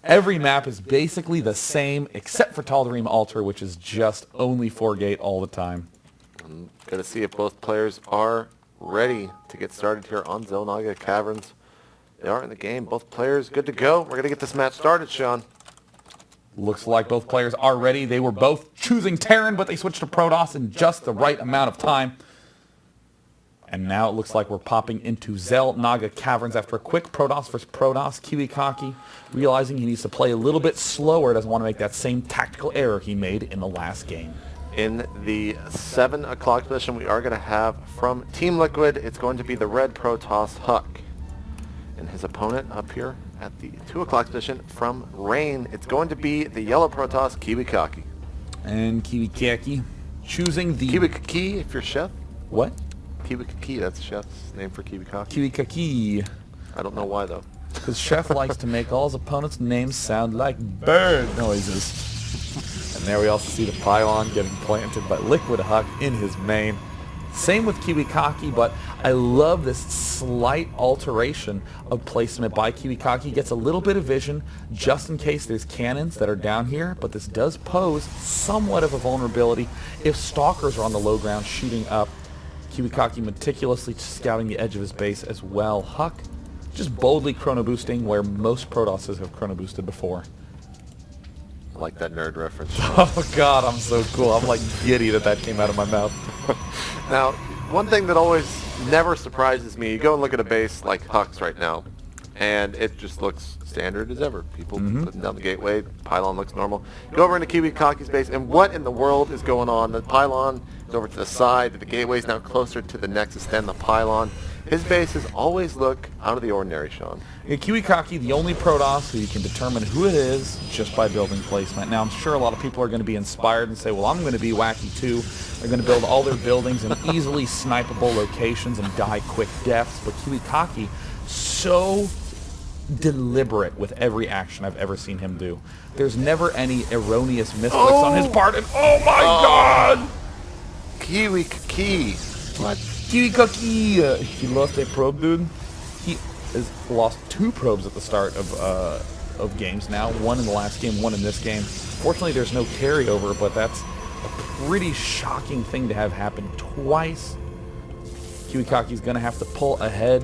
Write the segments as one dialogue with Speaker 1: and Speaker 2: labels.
Speaker 1: Every map is basically the same except for Tal'Darim Altar, which is just only 4-gate all the time.
Speaker 2: I'm going to see if both players are ready to get started here on Xel'Naga Caverns. They are in the game. Both players good to go. We're going to get this match started, Sean.
Speaker 1: Looks like both players are ready. They were both choosing Terran, but they switched to Protoss in just the right amount of time. And now it looks like we're popping into Xel'Naga Caverns after a quick Protoss versus Protoss. Kiwikaki, realizing he needs to play a little bit slower, doesn't want to make that same tactical error he made in the last game.
Speaker 2: In the 7 o'clock position, we are going to have from Team Liquid, it's going to be the red Protoss Huk. And his opponent up here at the 2 o'clock position from Reign, it's going to be the yellow Protoss Kiwikaki.
Speaker 1: And Kiwikaki choosing the...
Speaker 2: Kiwikaki, if you're chef.
Speaker 1: What?
Speaker 2: Kiwikaki, that's chef's name for Kiwikaki.
Speaker 1: Kiwikaki.
Speaker 2: I don't know why, though.
Speaker 1: Because Chef likes to make all his opponents' names sound like bird noises. And there we also see the pylon getting planted by Liquid Huk in his main. Same with Kiwikaki, but I love this slight alteration of placement by Kiwikaki. Gets a little bit of vision just in case there's cannons that are down here, but this does pose somewhat of a vulnerability if stalkers are on the low ground shooting up. Kiwikaki meticulously scouting the edge of his base as well. Huk just boldly chrono boosting where most Protosses have chrono boosted before.
Speaker 2: I like that nerd reference.
Speaker 1: Oh god, I'm so cool. I'm like giddy that came out of my mouth.
Speaker 2: Now, one thing that always never surprises me, you go and look at a base like Huk's right now, and it just looks standard as ever. People putting down the gateway, pylon looks normal. Go over into Kiwikaki's base, and what in the world is going on? The pylon is over to the side, the gateway is now closer to the Nexus than the pylon. His bases always look out of the ordinary, Sean.
Speaker 1: Yeah, Kiwikaki, the only Protoss who you can determine who it is just by building placement. Now, I'm sure a lot of people are going to be inspired and say, well, I'm going to be wacky too. They're going to build all their buildings in easily snipeable locations and die quick deaths. But Kiwikaki, so deliberate with every action I've ever seen him do. There's never any erroneous misclicks on his part, and oh my god!
Speaker 2: Kiwikaki.
Speaker 1: What? Kiwikaki! He lost a probe, dude. He has lost 2 probes at the start of games now. 1 in the last game, 1 in this game. Fortunately, there's no carryover, but that's a pretty shocking thing to have happen twice. Kiwikaki's going to have to pull ahead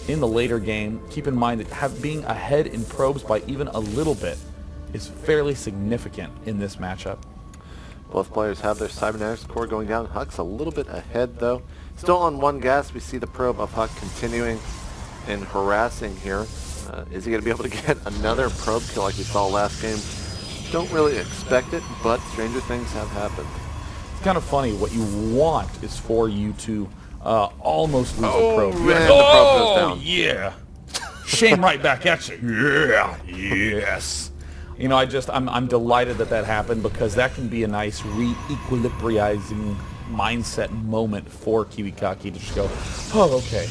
Speaker 1: in the later game. Keep in mind that being ahead in probes by even a little bit is fairly significant in this matchup.
Speaker 2: Both players have their cybernetics core going down. Huk's a little bit ahead, though. Still on 1 gas, we see the probe of Huk continuing and harassing here. Is he going to be able to get another probe kill like we saw last game? Don't really expect it, but stranger things have happened.
Speaker 1: It's kind of funny. What you want is for you to almost lose the probe.
Speaker 2: Man, the probe goes down.
Speaker 1: Yeah. Shame right back at you. Yeah. Yes. You know, I'm delighted that happened because that can be a nice re-equilibrizing mindset moment for Kiwikaki to just go, oh, okay,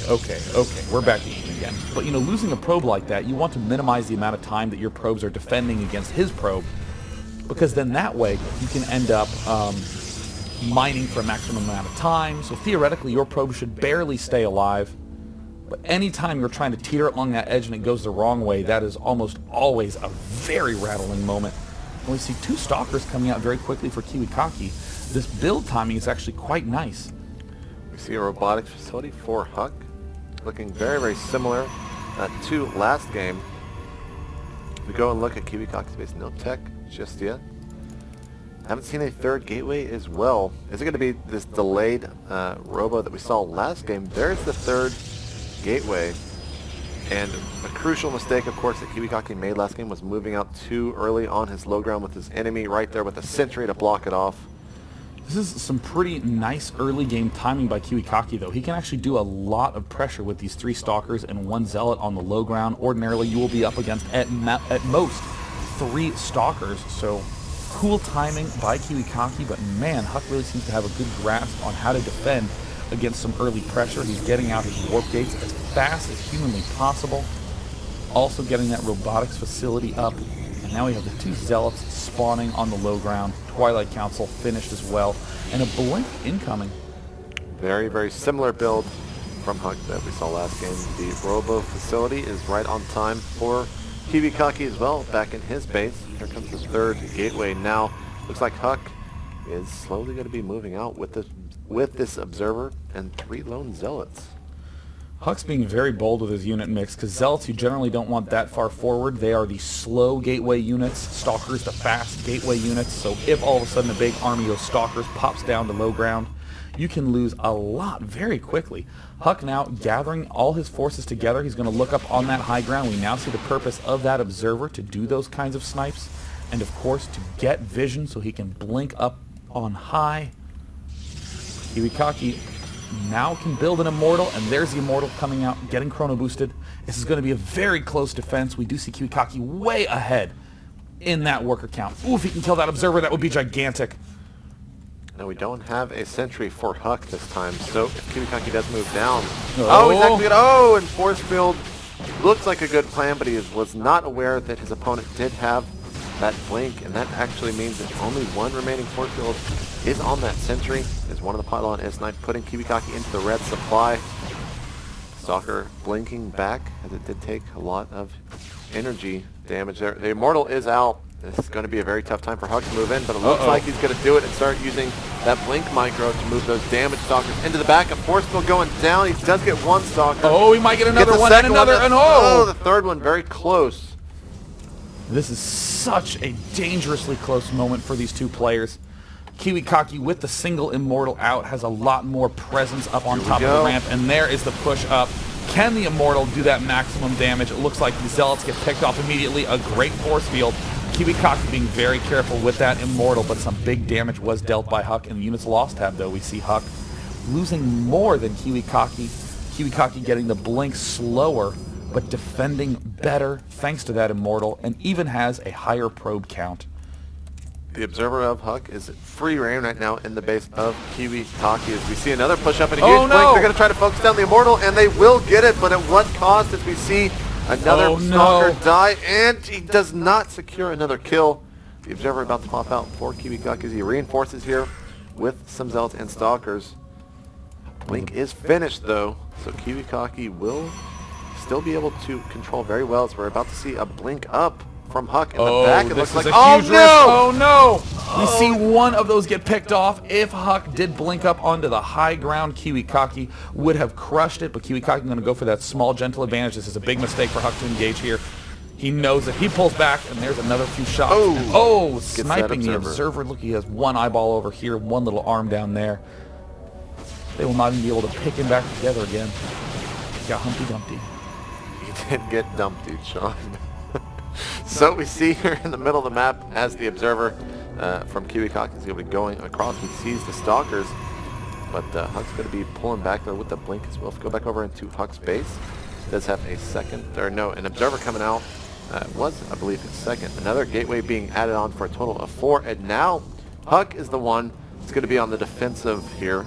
Speaker 1: we're back to even again. But, you know, losing a probe like that, you want to minimize the amount of time that your probes are defending against his probe, because then that way you can end up mining for a maximum amount of time. So theoretically, your probe should barely stay alive. But anytime you're trying to teeter along that edge and it goes the wrong way, that is almost always a very rattling moment. And we see 2 stalkers coming out very quickly for Kiwikaki. This build timing is actually quite nice.
Speaker 2: We see a robotics facility for Huk, looking very, very similar to last game. We go and look at Kiwikaki's base. No tech just yet. Haven't seen a 3rd gateway as well. Is it going to be this delayed robo that we saw last game? There's the 3rd gateway. And a crucial mistake, of course, that Kiwikaki made last game was moving out too early on his low ground with his enemy right there with a sentry to block it off.
Speaker 1: This is some pretty nice early game timing by Kiwikaki, though. He can actually do a lot of pressure with these 3 stalkers and 1 zealot on the low ground. Ordinarily, you will be up against, at most, 3 stalkers. So, cool timing by Kiwikaki, but man, Huk really seems to have a good grasp on how to defend against some early pressure. He's getting out his warp gates as fast as humanly possible. Also getting that robotics facility up. And now we have the 2 zealots spawning on the low ground. Twilight Council finished as well. And a blink incoming.
Speaker 2: Very, very similar build from Huk that we saw last game. The robo facility is right on time for Kiwikaki as well back in his base. Here comes the third gateway now. Looks like Huk is slowly going to be moving out with this observer and 3 lone zealots.
Speaker 1: Huk's being very bold with his unit mix, because Zealots, you generally don't want that far forward. They are the slow gateway units, Stalkers the fast gateway units, so if all of a sudden a big army of Stalkers pops down to low ground, you can lose a lot very quickly. Huk now gathering all his forces together. He's going to look up on that high ground. We now see the purpose of that observer to do those kinds of snipes, and of course to get vision so he can blink up on high. Kiwikaki now can build an Immortal, and there's the Immortal coming out, getting chrono boosted. This is going to be a very close defense. We do see Kiwikaki way ahead in that worker count. Ooh, if he can kill that observer, that would be gigantic.
Speaker 2: Now we don't have a sentry for Huk this time, so if Kiwikaki does move down...
Speaker 1: Oh,
Speaker 2: he's actually gonna... and force field looks like a good plan, but he was not aware that his opponent did have that blink, and that actually means that only one remaining force field is on that sentry, as one of the pylon is sniped, putting Kiwikaki into the red supply. Stalker blinking back, as it did take a lot of energy damage there. The Immortal is out. This is going to be a very tough time for Huk to move in, but it looks like he's going to do it and start using that blink micro to move those damaged Stalkers into the back. A force field going down. He does get one Stalker.
Speaker 1: Oh, he might get another one and another, and
Speaker 2: the third one very close.
Speaker 1: This is such a dangerously close moment for these two players. Kiwikaki with the single Immortal out has a lot more presence up on top of the ramp, and there is the push up. Can the Immortal do that maximum damage? It looks like the Zealots get picked off immediately. A great force field. Kiwikaki being very careful with that Immortal, but some big damage was dealt by Huk, and the units lost have, though. We see Huk losing more than Kiwikaki. Kiwikaki getting the blink slower, but defending better thanks to that Immortal, and even has a higher probe count.
Speaker 2: The observer of Huk is free reign right now in the base of Kiwikaki as we see another push up and a huge blink. They're going to try to focus down the Immortal, and they will get it, but at what cost? As we see another Stalker die, and he does not secure another kill. The observer about to pop out for Kiwikaki as he reinforces here with some Zealots and Stalkers. Blink is finished though, so Kiwikaki will still be able to control very well, as we're about to see a blink up from Huk in the back. It looks like,
Speaker 1: oh no! We see one of those get picked off. If Huk did blink up onto the high ground, Kiwikaki would have crushed it, but Kiwikaki going to go for that small gentle advantage. This is a big mistake for Huk to engage here. He knows it. He pulls back, and there's another few shots. Sniping the observer. Look, he has one eyeball over here, one little arm down there. They will not even be able to pick him back together again. He got Humpty Dumpty.
Speaker 2: He did get dumped, Sean. So we see here in the middle of the map as the observer from Kiwikaki is going to be going across. He sees the Stalkers, but Huk's going to be pulling back there with the blink as well. If we go back over into Huk's base, he does have an observer coming out. Was, I believe, his second. Another gateway being added on for a total of 4, and now Huk is the one that's going to be on the defensive here.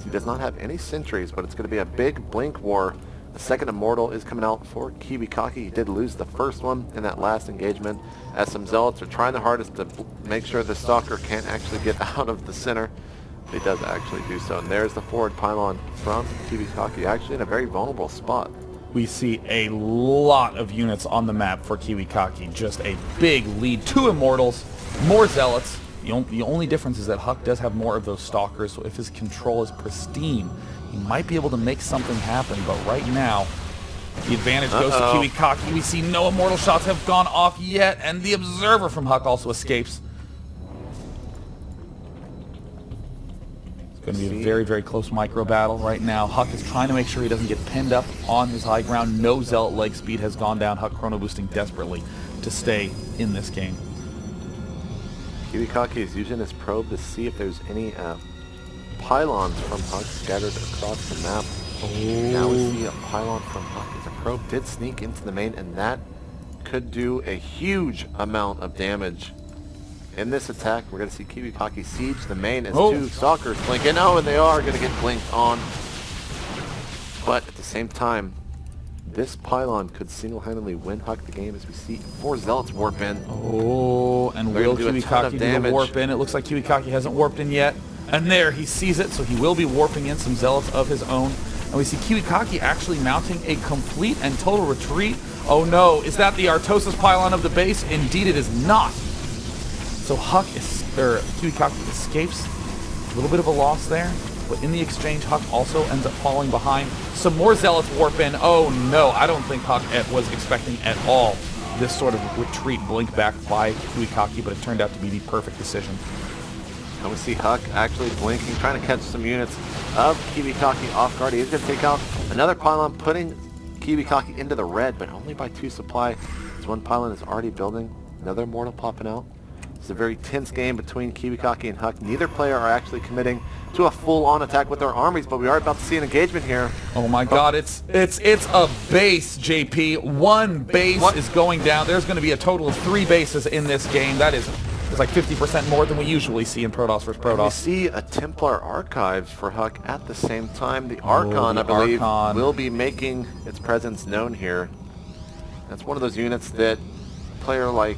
Speaker 2: He does not have any sentries, but it's going to be a big blink war. The second Immortal is coming out for Kiwikaki. He did lose the first one in that last engagement, as some Zealots are trying their hardest to make sure the Stalker can't actually get out of the center. He does actually do so, and there's the forward pylon from Kiwikaki, actually in a very vulnerable spot.
Speaker 1: We see a lot of units on the map for Kiwikaki. Just a big lead. 2 Immortals, more Zealots. The only difference is that Huk does have more of those Stalkers, so if his control is pristine, he might be able to make something happen, but right now, the advantage goes to Kiwikaki. We see no Immortal shots have gone off yet, and the observer from Huk also escapes. It's going to be a very, very close micro battle right now. Huk is trying to make sure he doesn't get pinned up on his high ground. No Zealot leg speed has gone down. Huk chrono boosting desperately to stay in this game.
Speaker 2: Kiwikaki is using his probe to see if there's any pylons from Huk scattered across the map. Now we see a pylon from Huk as a probe did sneak into the main, and that could do a huge amount of damage. In this attack, we're going to see Kiwikaki siege the main as 2 Stalkers blink in. And they are going to get blinked on. But at the same time, this pylon could single-handedly win Huk the game, as we see 4 Zealots warp in.
Speaker 1: And will Kiwikaki do the warp in? It looks like Kiwikaki hasn't warped in yet. And there, he sees it, so he will be warping in some Zealots of his own. And we see Kiwikaki actually mounting a complete and total retreat. Oh no, is that the Artosis pylon of the base? Indeed it is not. So Kiwikaki escapes. A little bit of a loss there. But in the exchange, Huk also ends up falling behind. Some more Zealots warp in. Oh no, I don't think Huk was expecting at all this sort of retreat blink back by Kiwikaki, but it turned out to be the perfect decision.
Speaker 2: And we see Huk actually blinking, trying to catch some units of Kiwikaki off guard. He's going to take out another pylon, putting Kiwikaki into the red, but only by 2 supply. This one pylon is already building. Another Immortal popping out. It's a very tense game between Kiwikaki and Huk. Neither player are actually committing to a full-on attack with their armies, but we are about to see an engagement here.
Speaker 1: Oh my god, it's a base, JP. One base is going down. There's going to be a total of 3 bases in this game. That is like 50% more than we usually see in Protoss vs. Protoss.
Speaker 2: We see a Templar Archives for Huk at the same time. The Archon, I believe, will be making its presence known here. That's one of those units that a player like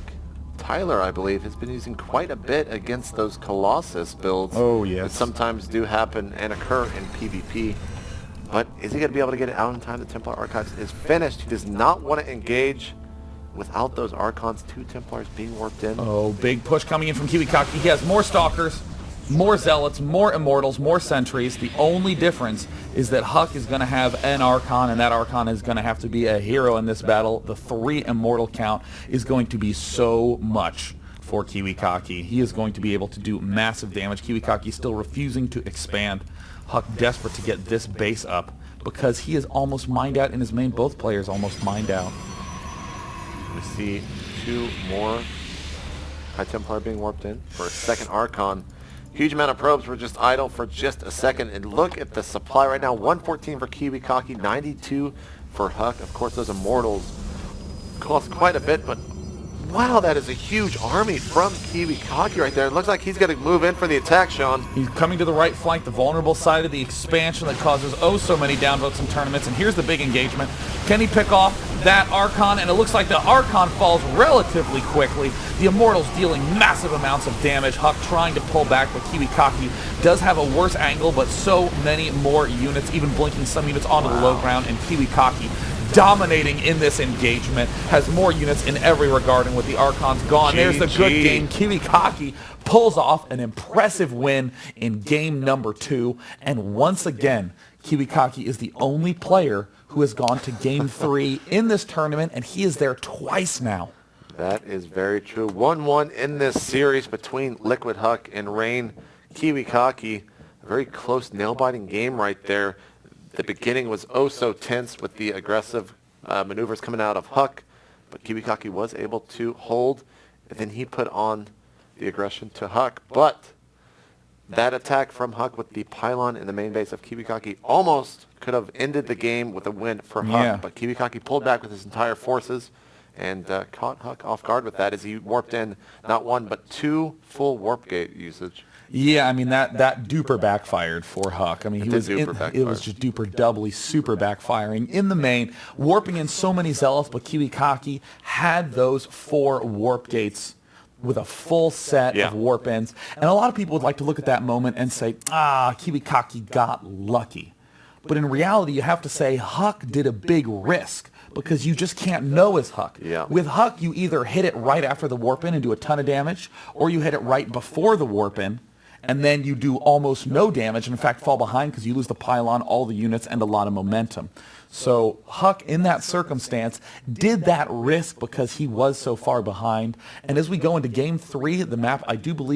Speaker 2: Tyler, I believe, has been using quite a bit against those Colossus builds.
Speaker 1: Oh, yes.
Speaker 2: That sometimes do happen and occur in PvP. But is he going to be able to get it out in time? The Templar Archives is finished. He does not want to engage without those Archons. 2 Templars being warped in.
Speaker 1: Oh, big push coming in from Kiwikaki. He has more Stalkers, more Zealots, more Immortals, more Sentries. The only difference is that Huk is going to have an Archon, and that Archon is going to have to be a hero in this battle. The 3 Immortal count is going to be so much for Kiwikaki. He is going to be able to do massive damage. Kiwikaki still refusing to expand. Huk desperate to get this base up because he is almost mined out in his main. Both players almost mined out.
Speaker 2: We see 2 more High Templar being warped in for a second Archon. Huge amount of probes were just idle for just a second. And look at the supply right now. 114 for Kiwikaki, 92 for Huk. Of course, those Immortals cost quite a bit, but wow, that is a huge army from Kiwikaki right there. It looks like he's going to move in for the attack, Sean.
Speaker 1: He's coming to the right flank, the vulnerable side of the expansion that causes oh so many downvotes in tournaments. And here's the big engagement. Can he pick off that Archon? And it looks like the Archon falls relatively quickly. The Immortals dealing massive amounts of damage. Huk trying to pull back, but Kiwikaki does have a worse angle, but so many more units, even blinking some units onto the low ground, and Kiwikaki dominating in this engagement, has more units in every regard, and with the Archons gone, there's the good game. Kiwikaki pulls off an impressive win in game number 2, and once again, Kiwikaki is the only player who has gone to game 3 in this tournament, and he is there twice now.
Speaker 2: That is very true. 1-1 in this series between Liquid Huk and Reign Kiwikaki. A very close, nail-biting game right there. The beginning was oh so tense with the aggressive maneuvers coming out of Huk, but Kiwikaki was able to hold, and then he put on the aggression to Huk. But that attack from Huk with the pylon in the main base of Kiwikaki almost could have ended the game with a win for Huk, but Kiwikaki pulled back with his entire forces and caught Huk off guard with that as he warped in not 1 but 2 full warp gate usage.
Speaker 1: Yeah, I mean, that duper backfired for Huk. I mean, it was just duper doubly super backfiring in the main, warping in so many Zealots, but Kiwikaki had those 4 warp gates with a full set of warp ends. And a lot of people would like to look at that moment and say, Kiwikaki got lucky. But in reality, you have to say Huk did a big risk, because you just can't know as Huk.
Speaker 2: Yeah.
Speaker 1: With Huk, you either hit it right after the warp in and do a ton of damage, or you hit it right before the warp in, and then you do almost no damage, and in fact fall behind because you lose the pylon, all the units, and a lot of momentum. So Huk, in that circumstance, did that risk because he was so far behind. And as we go into game 3, the map, I do believe